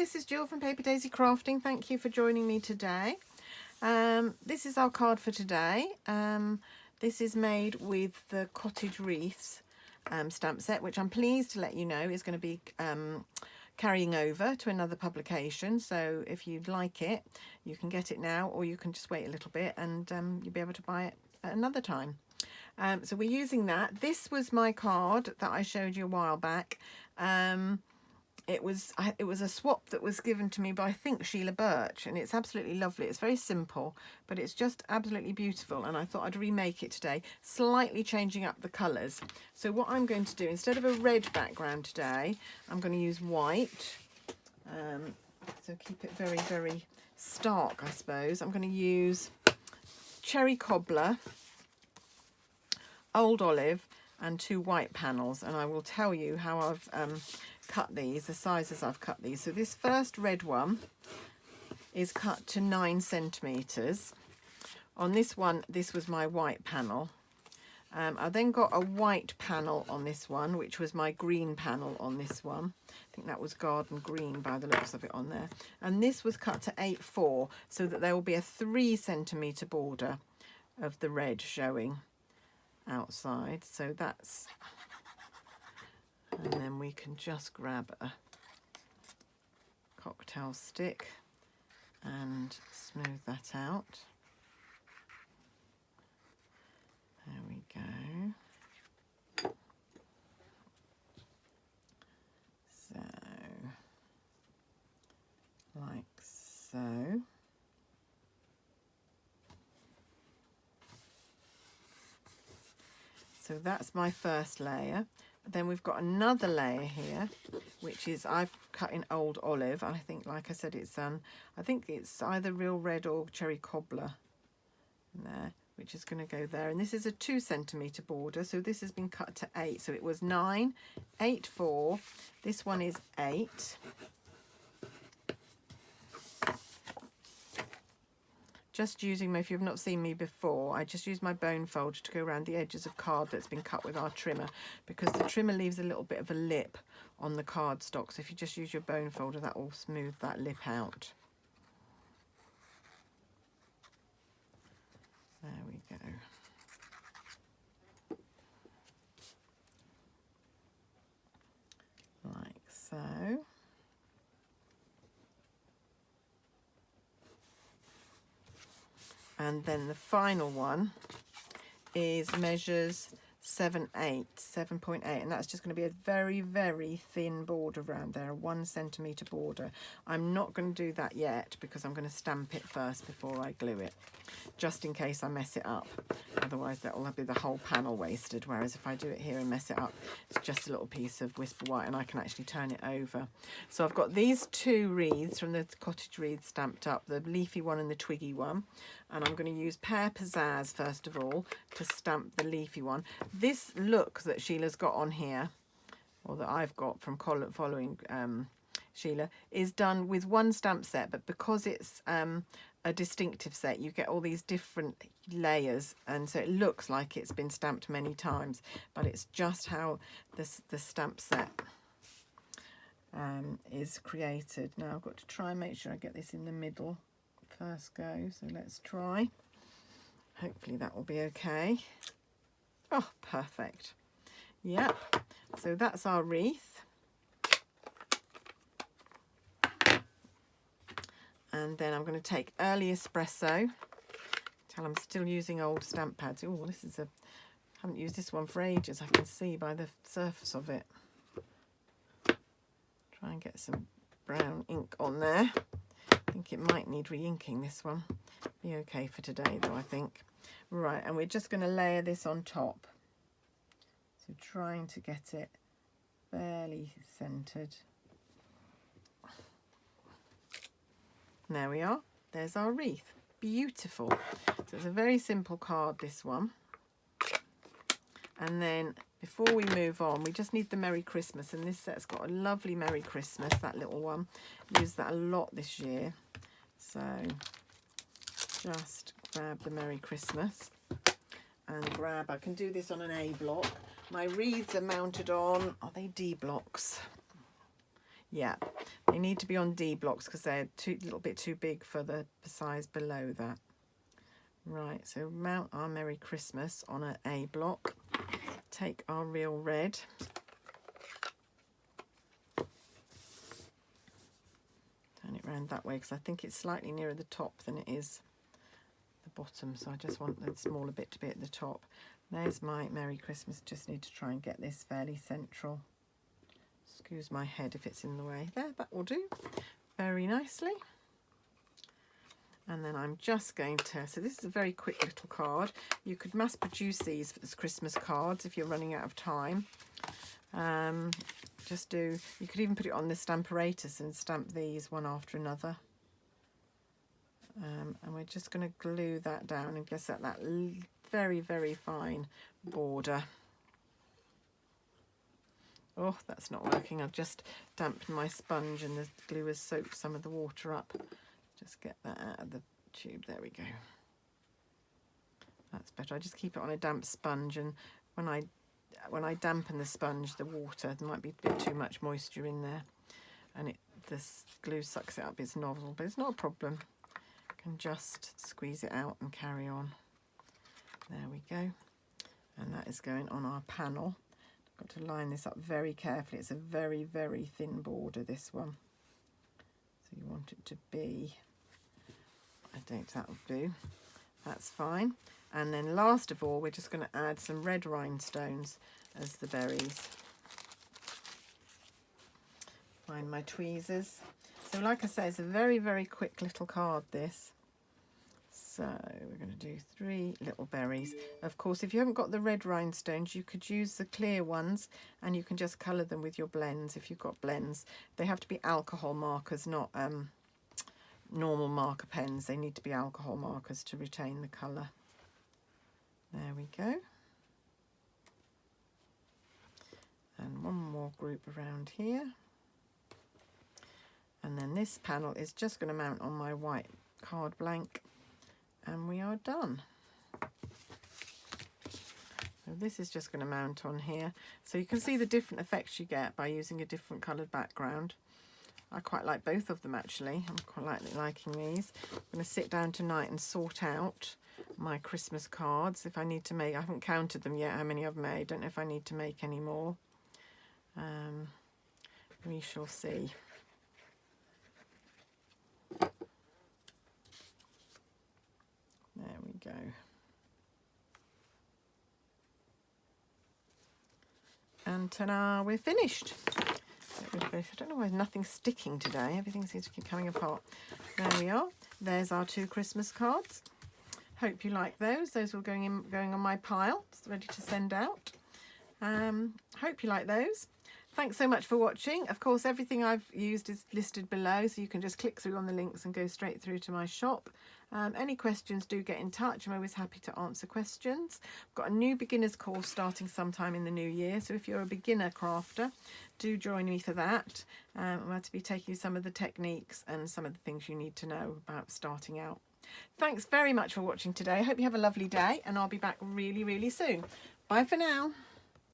this is Jill from Paper Daisy Crafting. Thank you for joining me today. This is our card for today. This is made with the Cottage Wreaths stamp set, which I'm pleased to let you know is going to be carrying over to another publication. So if you'd like it, you can get it now, or you can just wait a little bit and you'll be able to buy it at another time. So we're using that. This was my card that I showed you a while back. It was a swap that was given to me by, I think, Sheila Birch, and it's absolutely lovely. It's very simple, but it's just absolutely beautiful, and I thought I'd remake it today, slightly changing up the colours. So what I'm going to do, instead of a red background today, I'm going to use white. So keep it very, very stark, I suppose. I'm going to use Cherry Cobbler, Old Olive, and 2 white panels, and I will tell you how I've cut these, the sizes I've cut these. So this first red one is cut to 9 centimetres. On this one, this was my white panel. I then got a white panel on this one, which was my green panel on this one. I think that was garden green by the looks of it on there. And this was cut to 8/4, so that there will be a 3 centimetre border of the red showing outside. So that's, and then we can just grab a cocktail stick and smooth that out. There we go. So, like so. So that's my first layer. Then we've got another layer here, which is I've cut in Old Olive. I think, like I said, it's I think it's either real red or Cherry Cobbler in there, which is going to go there. And this is a 2 centimetre border, so this has been cut to 8. So it was 9, 8/4. This one is 8. Just using my, if you've not seen me before, I just use my bone folder to go around the edges of card that's been cut with our trimmer, because the trimmer leaves a little bit of a lip on the cardstock. So if you just use your bone folder, that will smooth that lip out. There we go. Like so. And then the final one is measures 7.8, and that's just going to be a very, very thin border around there, a 1 centimetre border. I'm not going to do that yet because I'm going to stamp it first before I glue it, just in case I mess it up. Otherwise that will be the whole panel wasted, whereas if I do it here and mess it up, it's just a little piece of Whisper White and I can actually turn it over. So I've got these 2 wreaths from the Cottage Wreaths stamped up, the leafy one and the twiggy one, and I'm going to use Pear Pizzazz first of all to stamp the leafy one. This look that Sheila's got on here, or that I've got from following Sheila, is done with 1 stamp set, but because it's a distinctive set, you get all these different layers, and so it looks like it's been stamped many times, but it's just how the stamp set is created. Now I've got to try and make sure I get this in the middle first go, so let's try. Hopefully that will be okay. Oh, perfect. Yep, so that's our wreath. And then I'm going to take Early Espresso. Tell I'm still using old stamp pads. Oh, this is a, haven't used this one for ages, I can see by the surface of it. Try and get some brown ink on there. I think it might need re-inking, this one. Be okay for today though, I think. Right, and we're just going to layer this on top. So trying to get it fairly centred. There we are. There's our wreath. Beautiful. So it's a very simple card, this one. And then before we move on, we just need the Merry Christmas, and this set's got a lovely Merry Christmas, that little one. Used that a lot this year. So just grab the Merry Christmas and grab, I can do this on an A block. My wreaths are mounted on, are they D blocks? Yeah, they need to be on D blocks because they're a little bit too big for the size below that. Right, so mount our Merry Christmas on an A block. Take our real red. Turn it around that way because I think it's slightly nearer the top than it is the bottom. So I just want the smaller bit to be at the top. There's my Merry Christmas. Just need to try and get this fairly central. Excuse my head if it's in the way. There, that will do very nicely. And then I'm just going to, so this is a very quick little card. You could mass produce these as Christmas cards if you're running out of time. You could even put it on the Stamparatus and stamp these one after another. And we're just going to glue that down and get that very, very fine border. Oh, that's not working. I've just dampened my sponge and the glue has soaked some of the water up. Just get that out of the tube. There we go. That's better. I just keep it on a damp sponge, and when I dampen the sponge, the water, there might be a bit too much moisture in there, and this glue sucks it up. It's novel, but it's not a problem. I can just squeeze it out and carry on. There we go. And that is going on our panel. I've got to line this up very carefully. It's a very, very thin border, this one. So you want it to be, I think that'll do. That's fine. And then last of all, we're just going to add some red rhinestones as the berries. Find my tweezers. So like I say, it's a very, very quick little card, this. So we're going to do 3 little berries. Of course, if you haven't got the red rhinestones, you could use the clear ones and you can just colour them with your blends if you've got blends. They have to be alcohol markers, not normal marker pens. They need to be alcohol markers to retain the colour. There we go. And one more group around here. And then this panel is just going to mount on my white card blank. And we are done. So this is just going to mount on here. So you can see the different effects you get by using a different coloured background. I quite like both of them actually. I'm quite liking these. I'm going to sit down tonight and sort out my Christmas cards. If I need to make, I haven't counted them yet, how many I've made. Don't know if I need to make any more. We shall see. There we go. And ta-da, we're finished. I don't know why nothing's sticking today. Everything seems to keep coming apart. There we are. There's our 2 Christmas cards. Hope you like those. Those are going on my pile. It's ready to send out. Hope you like those. Thanks so much for watching. Of course, everything I've used is listed below, so you can just click through on the links and go straight through to my shop. Any questions, do get in touch. I'm always happy to answer questions. I've got a new beginners course starting sometime in the new year, so if you're a beginner crafter, do join me for that. I'm going to be taking you some of the techniques and some of the things you need to know about starting out. Thanks very much for watching today. I hope you have a lovely day, and I'll be back really, really soon. Bye for now.